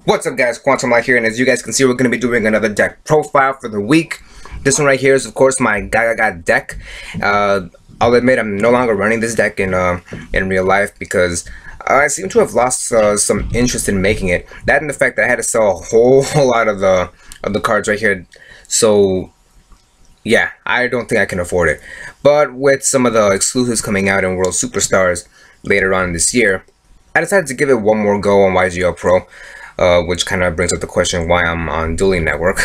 What's up guys, Quantum Light here, and as you guys can see, we're going to be doing another deck profile for the week. This one right here is of course my Gagaga deck. I'll admit I'm no longer running this deck in real life because I seem to have lost some interest in making it. That and the fact that I had to sell a whole lot of the cards right here. So yeah, I don't think I can afford it. But with some of the exclusives coming out in World Superstars later on this year, I decided to give it one more go on YGOPRO. Which kind of brings up the question why I'm on Dueling Network.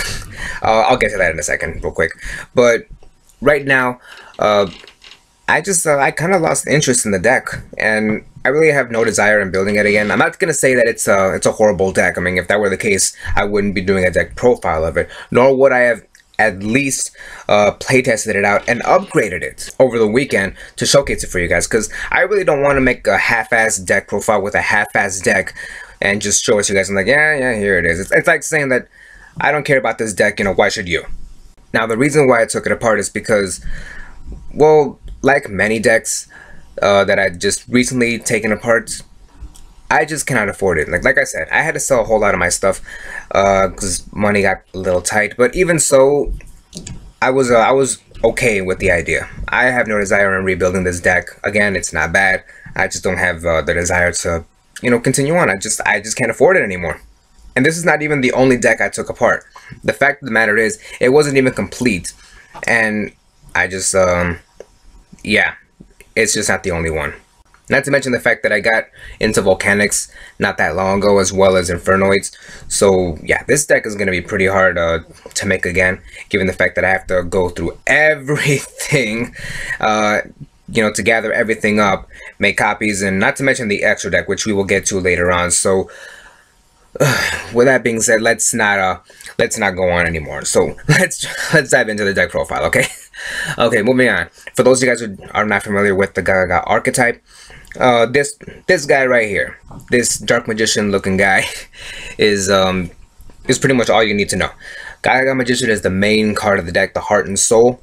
I'll get to that in a second real quick. But right now, I kind of lost interest in the deck, and I really have no desire in building it again. I'm not going to say that it's a horrible deck. I mean, if that were the case, I wouldn't be doing a deck profile of it, nor would I have at least play tested it out and upgraded it over the weekend to showcase it for you guys, because I really don't want to make a half-ass deck profile with a half-ass deck and just show it to you guys. I'm like, yeah, here it is. It's like saying that I don't care about this deck, why should you? Now, the reason why I took it apart is because, well, like many decks that I just recently taken apart, I just cannot afford it. Like I said, I had to sell a whole lot of my stuff because money got a little tight. But even so, I was okay with the idea. I have no desire in rebuilding this deck. Again, it's not bad. I just don't have the desire to continue on. I just can't afford it anymore. And this is not even the only deck I took apart. The fact of the matter is, it wasn't even complete. And I just, yeah, it's just not the only one. Not to mention the fact that I got into Volcanics not that long ago, as well as Infernoids. So yeah, this deck is going to be pretty hard to make again, given the fact that I have to go through everything, to gather everything up, make copies, and not to mention the extra deck, which we will get to later on. So with that being said, let's not go on anymore. So let's dive into the deck profile, okay? Okay, moving on. For those of you guys who are not familiar with the Gagaga archetype, this guy right here, this Dark Magician looking guy, is pretty much all you need to know. Gagaga Magician is the main card of the deck, the heart and soul.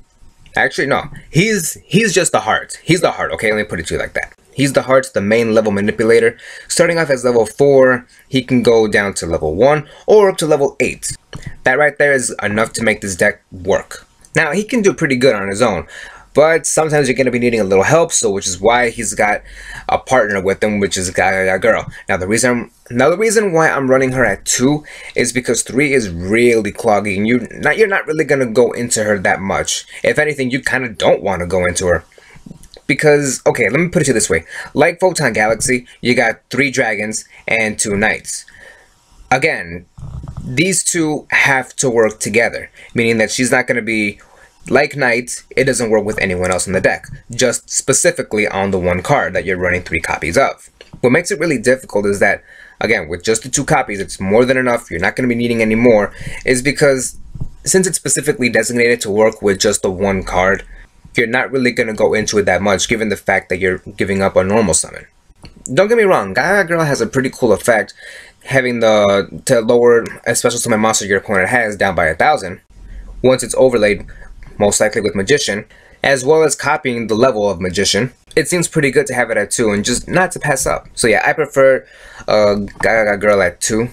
Actually, no, he's just the heart. He's the heart, okay? Let me put it to you like that. He's the heart, the main level manipulator. Starting off as level 4, he can go down to level 1 or up to level 8. That right there is enough to make this deck work. Now, he can do pretty good on his own, but sometimes you're going to be needing a little help, so which is why he's got a partner with him, which is Gagaga Girl. Now, the reason why I'm running her at 2 is because 3 is really clogging. You're not really going to go into her that much. If anything, you kind of don't want to go into her. Because, okay, let me put it to you this way. Like Photon Galaxy, you got 3 dragons and 2 knights. Again, these two have to work together, meaning that she's not going to be like knights. It doesn't work with anyone else in the deck, just specifically on the one card that you're running 3 copies of. What makes it really difficult is that, again, with just the 2 copies, it's more than enough. You're not going to be needing any more, is because since it's specifically designated to work with just the one card, you're not really going to go into it that much, given the fact that you're giving up a normal summon. Don't get me wrong, Gagaga Girl has a pretty cool effect, having to lower a special summon monster your opponent has down by 1,000 once it's overlaid, most likely with Magician, as well as copying the level of Magician. It seems pretty good to have it at 2 and just not to pass up. So yeah, I prefer Gagaga Girl at 2,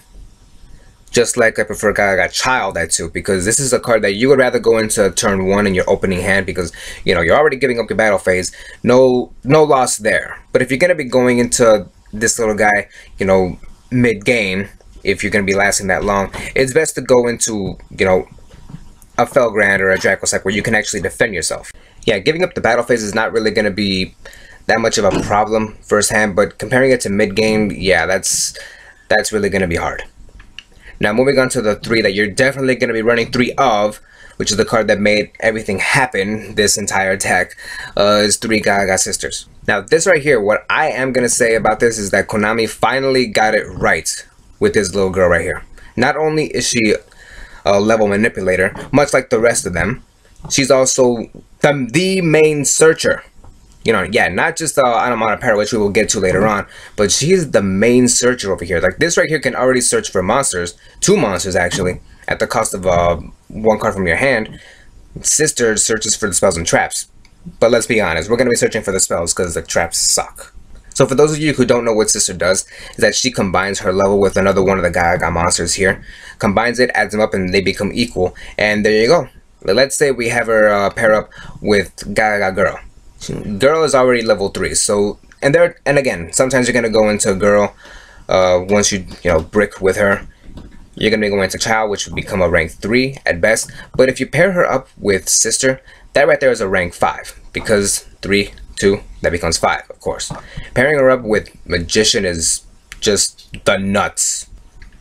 just like I prefer Gagaga Child at 2, because this is a card that you would rather go into turn 1 in your opening hand, because you're already giving up your battle phase. No loss there. But if you're gonna be going into this little guy, mid-game, if you're going to be lasting that long, it's best to go into, a Felgrand or a Dracossack where you can actually defend yourself. Yeah, giving up the battle phase is not really going to be that much of a problem firsthand, but comparing it to mid-game, yeah, that's really going to be hard. Now, moving on to the 3 that you're definitely going to be running 3 of, which is the card that made everything happen this entire deck, is 3 Gagaga Sisters. Now, this right here, what I am going to say about this is that Konami finally got it right with this little girl right here. Not only is she a level manipulator, much like the rest of them, she's also the main searcher. Yeah, not just on Para, which we will get to later on, but she's the main searcher over here. Like, this right here can already search for monsters, 2 monsters actually, at the cost of 1 card from your hand. Sister searches for the spells and traps. But let's be honest, we're going to be searching for the spells because the traps suck. So for those of you who don't know what Sister does, is that she combines her level with another one of the Gagaga monsters here, combines it, adds them up, and they become equal. And there you go. Let's say we have her pair up with Gagaga Girl. Girl is already level 3, so and again, sometimes you're gonna go into Girl once you brick with her. You're gonna be going into Child, which would become a rank 3 at best. But if you pair her up with Sister, that right there is a rank 5, because 3, 2, that becomes 5, of course. Pairing her up with Magician is just the nuts.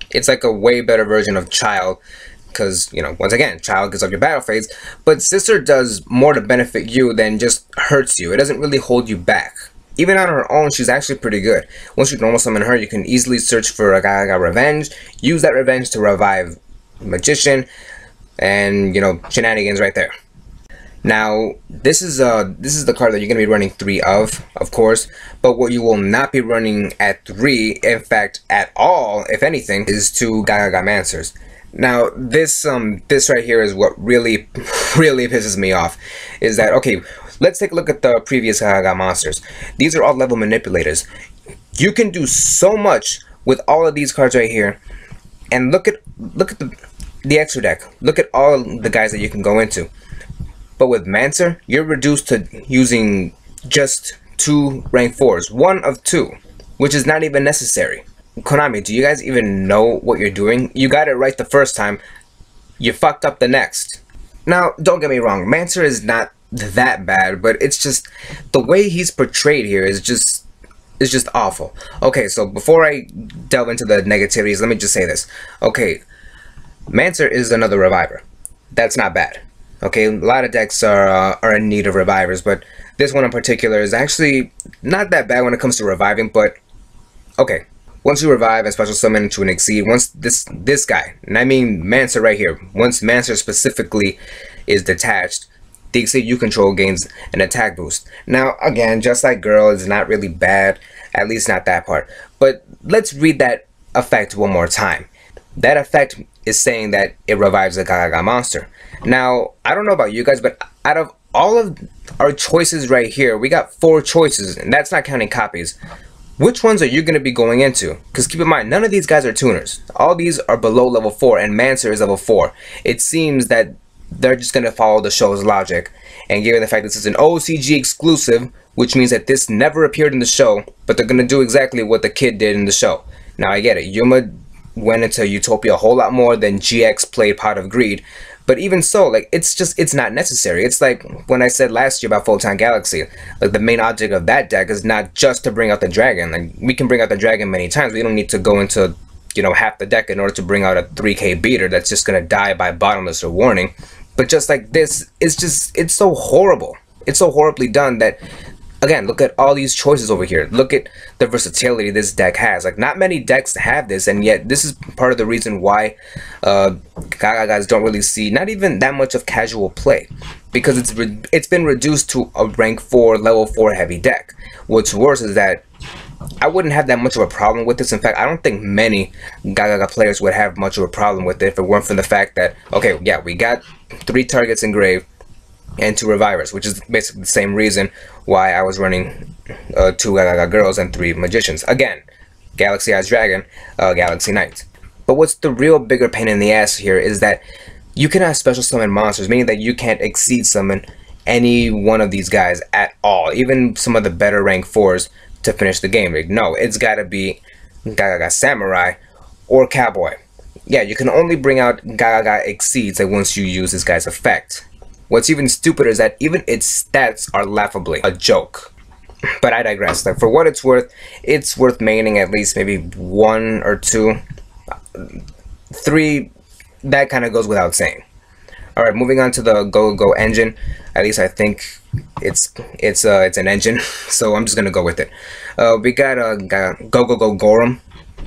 It's like a way better version of Child, because, once again, Child gives up your battle phase, but Sister does more to benefit you than just hurts you. It doesn't really hold you back. Even on her own, she's actually pretty good. Once you normal summon her, you can easily search for a Gagaga Revenge, use that Revenge to revive Magician, and, shenanigans right there. Now, this is the card that you're going to be running 3 of course, but what you will not be running at 3, in fact, at all, if anything, is 2 Gagaga Mancers. Now, this right here is what really pisses me off, is that, okay, let's take a look at the previous Gagaga monsters. These are all level manipulators. You can do so much with all of these cards right here, and look at the extra deck. Look at all the guys that you can go into. But with Mancer, you're reduced to using just 2 rank 4s, 1 of 2, which is not even necessary. Konami, do you guys even know what you're doing? You got it right the first time, you fucked up the next. Now, don't get me wrong, Mancer is not that bad, but it's just the way he's portrayed here is just awful. Okay, so before I delve into the negativities, let me just say this. Okay, Mancer is another reviver. That's not bad. Okay, a lot of decks are in need of revivers, but this one in particular is actually not that bad when it comes to reviving. But okay, once you revive and special summon into an Exceed, once this guy, and I mean Mancer right here, once Mancer specifically is detached, the Exceed you control gains an attack boost. Now again, just like Girl, it's not really bad, at least not that part. But let's read that effect one more time. That effect is saying that it revives a Gagaga monster. Now, I don't know about you guys, but out of all of our choices right here, we got 4 choices, and that's not counting copies. Which ones are you going to be going into? Because keep in mind, none of these guys are tuners. All these are below level 4, and Mancer is level 4. It seems that they're just going to follow the show's logic. And given the fact this is an OCG exclusive, which means that this never appeared in the show, but they're going to do exactly what the kid did in the show. Now, I get it. Yuma went into Utopia a whole lot more than GX played Pot of Greed. But even so, like, it's not necessary. It's like when I said last year about Photon Galaxy. Like, the main object of that deck is not just to bring out the dragon. Like, we can bring out the dragon many times. We don't need to go into, half the deck in order to bring out a 3k beater that's just going to die by bottomless or warning. But just like this, it's so horrible. It's so horribly done that, again, look at all these choices over here. Look at the versatility this deck has. Like, not many decks have this, and yet this is part of the reason why Gagagas don't really see not even that much of casual play, because it's been reduced to a rank 4, level 4 heavy deck. What's worse is that I wouldn't have that much of a problem with this. In fact, I don't think many Gagaga players would have much of a problem with it if it weren't for the fact that, okay, yeah, we got 3 targets engraved and 2 revivers, which is basically the same reason why I was running 2 Gagaga Girls and 3 Magicians. Again, Galaxy Eyes Dragon, Galaxy Knight. But what's the real bigger pain in the ass here is that you cannot special summon monsters, meaning that you can't Exceed summon any one of these guys at all, even some of the better rank 4s to finish the game. Like, no, it's gotta be Gagaga Samurai or Cowboy. Yeah, you can only bring out Gagaga Exceeds like once you use this guy's effect. What's even stupider is that even its stats are laughably a joke. But I digress. Like, for what it's worth maining at least maybe 1 or 2. 3, that kind of goes without saying. Alright, moving on to the Go engine. At least I think it's an engine, so I'm just gonna go with it. We got Go Gorum.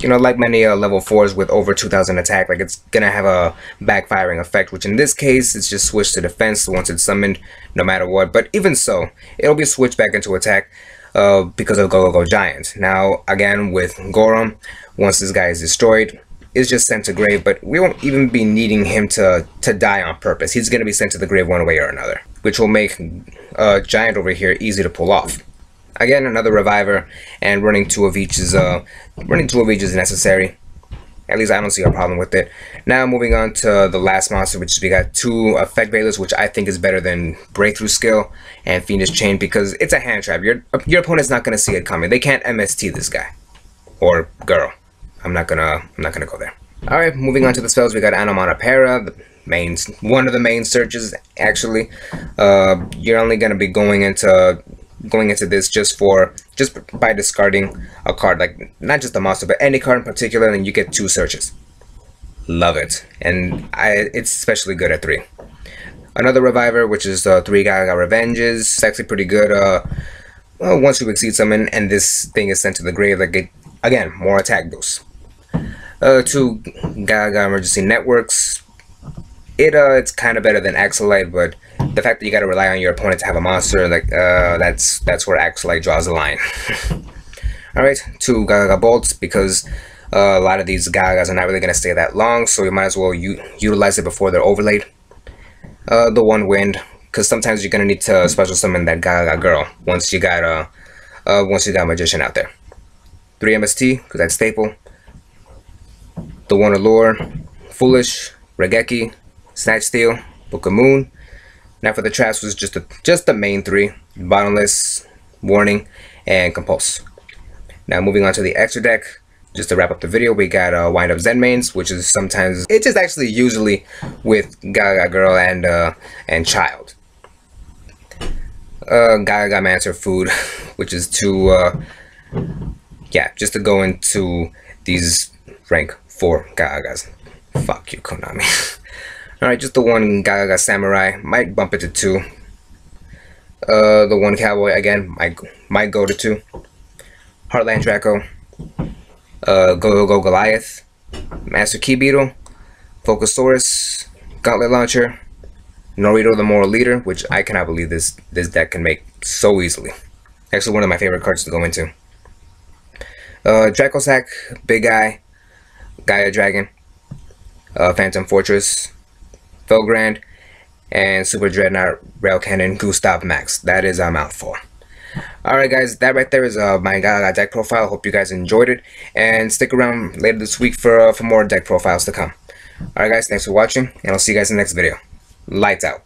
Like many level 4s with over 2000 attack, like, it's gonna have a backfiring effect, which in this case it's just switched to defense once it's summoned, no matter what. But even so, it'll be switched back into attack because of Go Giant. Now again, with Gorum, once this guy is destroyed, it's just sent to grave, but we won't even be needing him to die on purpose. He's gonna be sent to the grave one way or another, which will make Giant over here easy to pull off. Again, another reviver, and running two of each is necessary. At least I don't see a problem with it. Now moving on to the last monster, which is we got two effect veilers, which I think is better than breakthrough skill and fiendish chain because it's a hand trap. Your opponent's not gonna see it coming. They can't MST this guy or girl. I'm not gonna go there. All right, moving on to the spells, we got Anomonopera, one of the main searches actually. You're only gonna be going into this just by discarding a card, like not just a monster but any card in particular, and you get 2 searches. Love it, and it's especially good at 3. Another reviver, which is 3 Gagaga Revenges. It's actually pretty good once you exceed summon and this thing is sent to the grave. Like again, more attack boost. 2 Gagaga Emergency Networks. It's kind of better than Axolite, but the fact that you got to rely on your opponent to have a monster, like that's where Axolite draws the line. All right, 2 Gagaga Bolts, because a lot of these Gagagas are not really going to stay that long, so you might as well utilize it before they're overlaid. The 1 Wind, because sometimes you're going to need to special summon that Gagaga girl once you got Magician out there. 3 MST, because that's staple. The 1 Allure, Foolish, Regeki, Snatch Steal, Book of Moon. Now for the traps was just the main 3: Bottomless, Warning, and Compulse. Now moving on to the extra deck, just to wrap up the video, we got Wind Up Zenmains, which is usually with Gagaga Girl and Child. Gagaga Mancer Food, which is just to go into these rank 4 Gagagas. Fuck you, Konami. Alright, just the 1 Gagaga Samurai, might bump it to 2. The 1 Cowboy, again, might go to 2. Heartland Draco, Go Goliath, Master Key Beetle, Focusaurus, Gauntlet Launcher, Norito the Moral Leader, which I cannot believe this deck can make so easily. Actually, one of my favorite cards to go into. Dracosac, Big Eye, Gaia Dragon, Phantom Fortress, Felgrand, and Super Dreadnought Rail Cannon Gustav Max. That is a mouthful. Alright guys, that right there is my Gagaga deck profile. Hope you guys enjoyed it, and stick around later this week for more deck profiles to come. Alright guys, thanks for watching, and I'll see you guys in the next video. Lights out.